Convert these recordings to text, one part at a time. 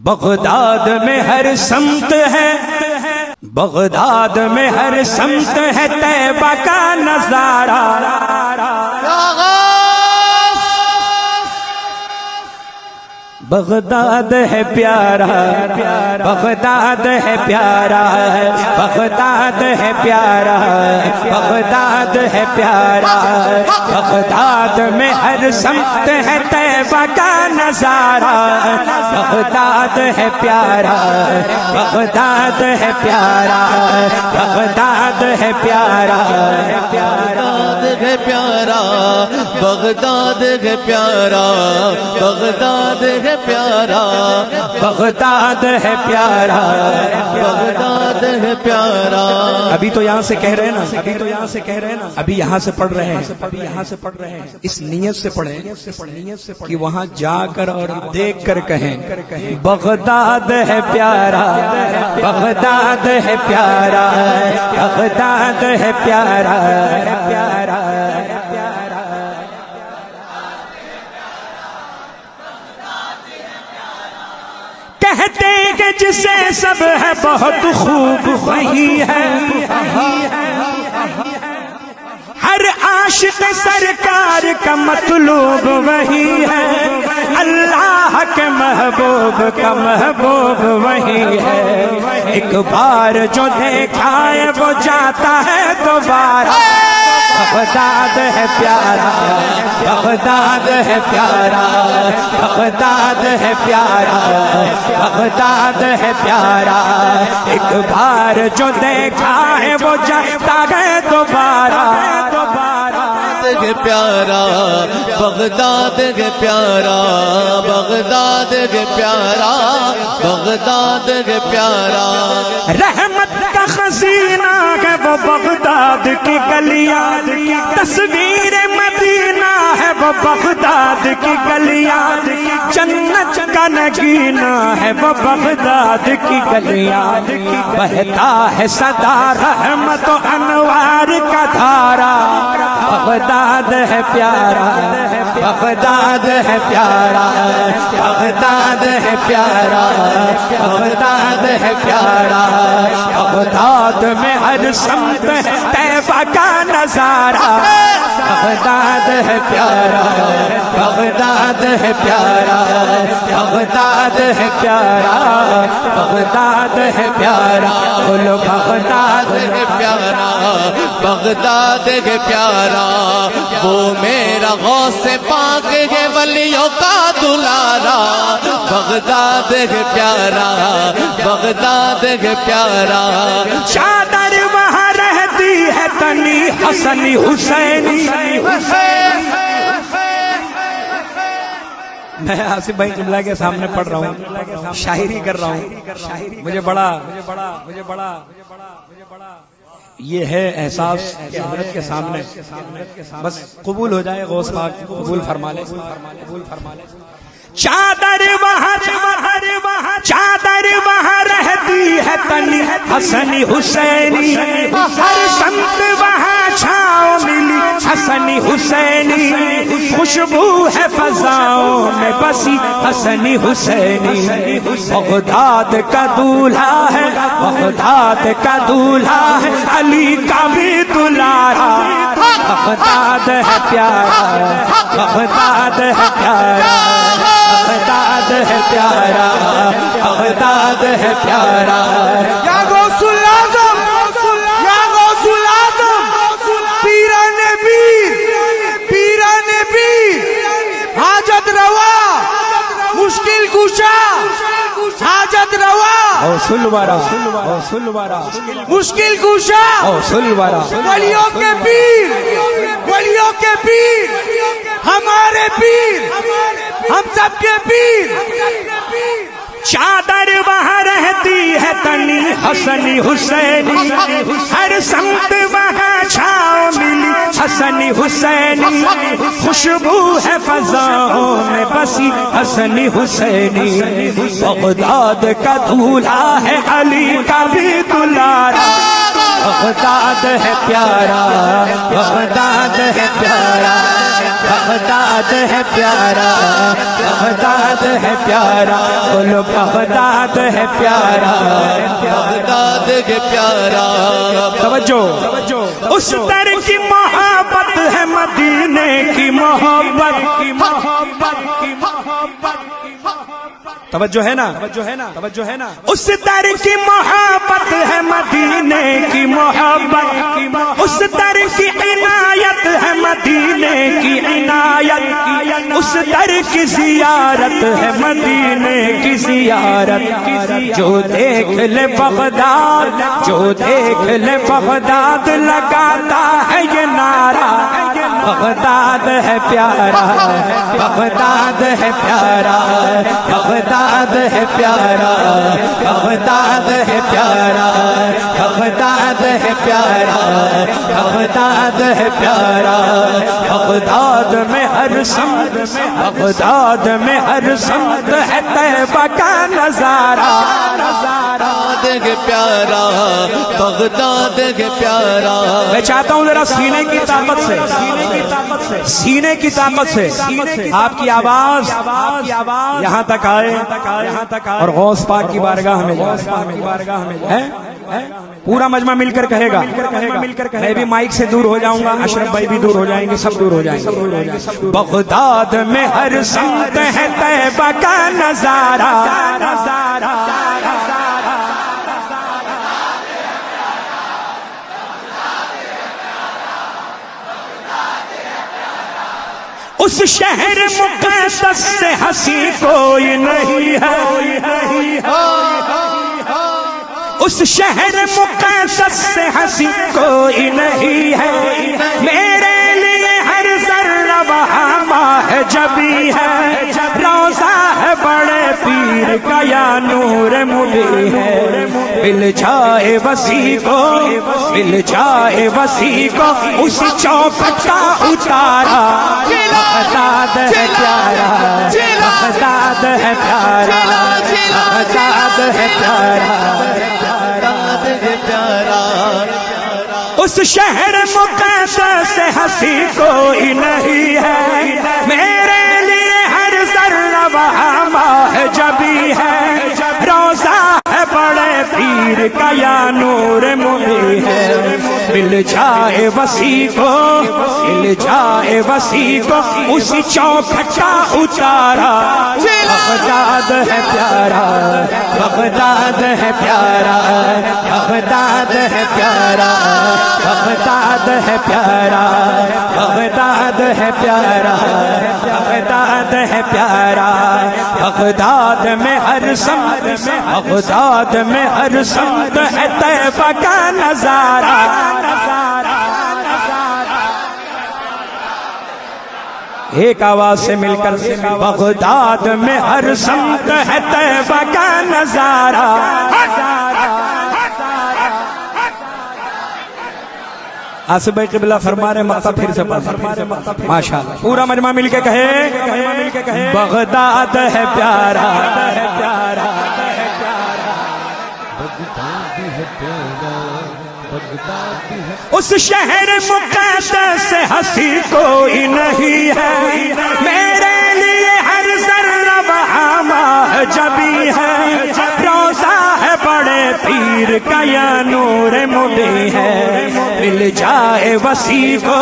Baghdad میں ہر سمت ہے، بغداد میں ہر سمت ہے طیبہ کا نظارہ۔ بغداد ہے پیارا، بغداد ہے پیارا، بغداد ہے پیارا، بغداد ہے پیارا، بغداد میں ہر سمت ہے طیبہ کا نظارہ۔ بغداد ہے پیارا، بغداد ہے پیارا، بغداد ہے پیارا، بغداد ہے پیارا، بغداد ہے پیارا، بغداد ہے پیارا، بغداد ہے پیارا، بغداد ہے پیارا۔ ابھی تو یہاں سے کہہ رہے ہیں نا، ابھی تو یہاں سے کہہ رہے ہیں نا، ابھی یہاں سے پڑھ رہے ہیں، ابھی یہاں سے پڑھ رہے ہیں، اس نیت سے پڑھیں کہ وہاں جا کر اور دیکھ کر کہیں بغداد ہے پیارا، بغداد ہے پیارا، بغداد ہے پیارا، پیارا۔ کہتے کہ جسے سب ہے بہت خوب وہی ہے، ہر عاشق سرکار کا مطلوب وہی ہے، اللہ کے محبوب کا محبوب وہی ہے، ایک بار جو دیکھا ہے وہ جاتا ہے دوبارہ۔ بغداد ہے پیارا، بغداد ہے پیارا، بغداد ہے پیارا، بغداد ہے پیارا، ایک بار جو دیکھا ہے وہ جاتا ہے دوبارہ۔ ہے پیارا، بغداد ہے پیارا، بغداد ہے پیارا، بغداد ہے پیارا۔ رحمت کا خزینہ ہے وہ بغداد کی گلیاں، تصویر مدینہ ہے وہ بغداد کی گلیاں، جنت کا نگینہ ہے وہ بغداد کی گلیاں، بہتا ہے سدا رحمت و انوار کا دھارا۔ بغداد ہے پیارا، بغداد ہے پیارا، بغداد ہے پیارا، بغداد ہے پیارا، بغداد میں ہر سمت ہے طیبہ کا نظارہ۔ بغداد ہے پیارا، بغداد ہے پیارا، بغداد ہے پیارا، بغداد ہے پیارا، بولو بغداد ہے پیارا، بغداد ہے پیارا۔ وہ میرا غوث پاک ہے ولیوں کا دلارا۔ بغداد ہے پیارا، بغداد ہے پیارا۔ چادر وہاں رہتی ہے تنی حسنی حسینی۔ میں آصف بھائی جملہ کے سامنے پڑھ رہا ہوں، شاعری کر رہا ہوں، مجھے بڑا یہ ہے احساس کہ حضرت کے سامنے بس قبول ہو جائے، غوث پاک قبول فرما لے، قبول فرما لے۔ چادر وہاں رہتی ہے تنی حسنی حسینی، ہر سمت وہاں چھاؤں ملی حسنی حسینی، خوشبو ہے فضاؤں میں بسی حسنی حسینی۔ بغداد کا دولہا ہے، بغداد کا دولہا ہے علی کا بھی دلارا۔ بغداد ہے پیارا، بغداد ہے پیارا، بغداد ہے پیارا، بغداد ہے پیارا۔ یا غوث العظم، یا غوث العظم، پیران پیر، پیران پیر، حاجت روا، مشکل کشا، حاجت روا، سلوارا سلوارا مشکل کشا، سلوارا، ولیوں کے پیر، ولیوں کے پیر، ہمارے پیر، ہم سب کے پیر۔ چادر وہاں رہتی ہے تنی حسنی حسینی، ہر سمت وہاں چھاؤں ملی حسنی حسینی، خوشبو ہے فضاؤں میں بسی حسنی حسینی۔ بغداد کا دولہا ہے علی کا بھی دلارا۔ بغداد ہے پیارا، بغداد ہے پیارا، بغداد ہے پیارا، بغداد ہے پیارا، بولو بغداد ہے پیارا، بغداد ہے پیارا۔ توجہ، اس در کی محبت ہے مدینے کی محبت، توجہ ہے نا، توجہ ہے نا، اس در کی محبت ہے مدینے کی محبت، اس در کی عنایت ہے مدینے کی عنایت، اس در کی زیارت ہے مدینے کی زیارت، جو دیکھ لے بغداد، جو دیکھ لے بغداد لگاتا ہے یہ نعرہ، بغداد ہے پیارا، بغداد ہے پیارا، بغداد ہے پیارا، بغداد ہے پیارا، بغداد ہے پیارا، بغداد ہے پیارا، بغداد میں ہر سمت، بغداد میں ہر سمت ہے طیبہ کا نظارہ، بغداد ہے پیارا، بغداد ہے پیارا۔ میں چاہتا ہوں ذرا سینے کی طاقت سے، سینے کی طاقت سے آپ کی آواز یہاں تک آئے اور غوث پاک کی بارگاہ میں جائے۔ پورا مجمع مل کر کہے گا، میں بھی مائک سے دور ہو جاؤں گا، اشرف بھائی بھی دور ہو جائیں گے، سب دور ہو جائیں گے۔ بغداد میں ہر سمت ہے طیبہ کا نظارہ، اس شہر مقدس سے ہنسی کوئی نہیں ہے، اس شہر مقدس سے ہنسی کوئی نہیں ہے، میرے لیے ہر ذرہ وہاں ماہ جبی ہے، روضہ ہے بڑے پیر کا یا نور مبی ہے، مل جائے وسیع کو، مل جائے وسیع کو اس چوکھٹ کا اتارا، بغداد ہے پیارا، بغداد ہے پیارا، بغداد ہے پیارا، بغداد ہے پیارا۔ اس شہر مقدس سے ہنسی کوئی نہیں ہے، میرے لیے ہر ذرہ وہاں ماہ جبی ہے، روضہ ہے بڑے پیر کا یا نور مبی ہے، مل جائے وسیع کو، مل جائے وسیع کو اس چوکھٹ کا اتارا، بغداد ہے پیارا، بغداد ہے پیارا، بغداد ہے پیارا، بغداد ہے پیارا، بغداد ہے پیارا، بغداد ہے پیارا، بغداد میں ہر سمت، بغداد میں ہر سمت ہے طیبہ کا نظارہ، ایک آواز سے مل کر، بغداد میں ہر سمت ہے طیبہ کا نظارہ۔ آصف بھائی قبلہ فرما رہے، مقطع پھر سے پڑھ، ماشاءاللہ پورا مجمع مل کے کہے، بغداد ہے پیارا، اس شہر مقدس سے ہنسی کوئی نہیں ہے، میرے لیے ہر ذرہ وہاں ماہ جبی ہے، روضہ ہے بڑے پیر کا یا نور مبی ہے، مل جائے وسیع کو،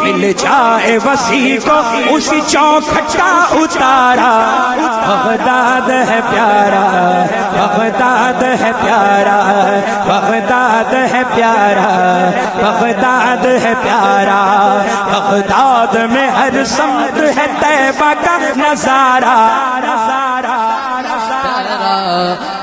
مل جائے وسیع کو اس چوکھٹ کا اتارا، بغداد ہے پیارا، بغداد ہے پیارا، بغداد ہے پیارا، بغداد ہے پیارا، بغداد میں ہر سمت ہے طیبہ کا نظارہ،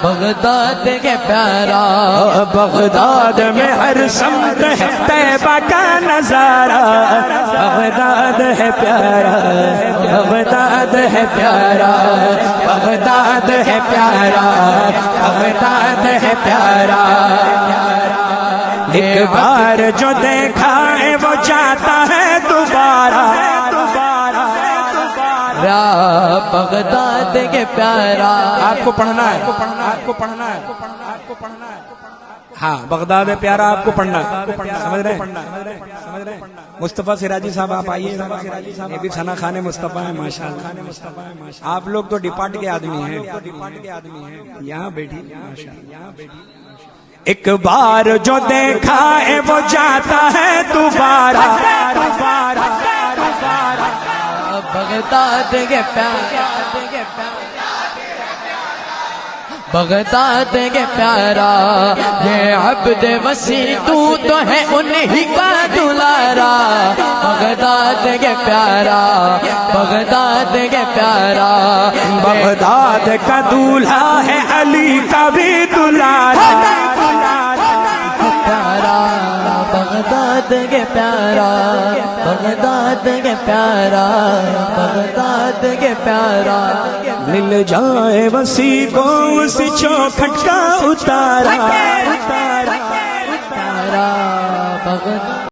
بغداد کے پیارا، بغداد میں ہر سمت ہے طیبہ کا نظارہ، بغداد ہے پیارا، بغداد ہے پیارا، بغداد ہے پیارا، بغداد ہے پیارا، ایک بار جو دیکھا ہے وہ جاتا ہے دوبارہ، بغداد کے پیارا۔ آپ کو پڑھنا ہے، آپ کو پڑھنا ہے، آپ کو پڑھنا ہے، ہاں بغداد پیارا آپ کو پڑھنا سمجھ رہے ہیں مصطفیٰ سراجی صاحب آپ آئیے یہ بھی ثنا خان مصطفیٰ ہے ماشاءاللہ آپ لوگ تو ڈپارٹ کے آدمی ہیں یہاں بیٹھی ایک بار جو دیکھا ہے وہ جاتا ہے دوبارہ بغداد کے پیارا بغداد کے پیارا یہ عبد وسیع تو ہے انہی کا دلارا بغداد کے پیارا بغداد کے پیارا بغداد کا دولہا ہے علی کا بھی دلارا پیارا بغداد کے پیارا بغداد کے پیارا بغداد کے پیارا مل جائے وسیع کو اس چوکھٹ کا اتارا پیارا بغداد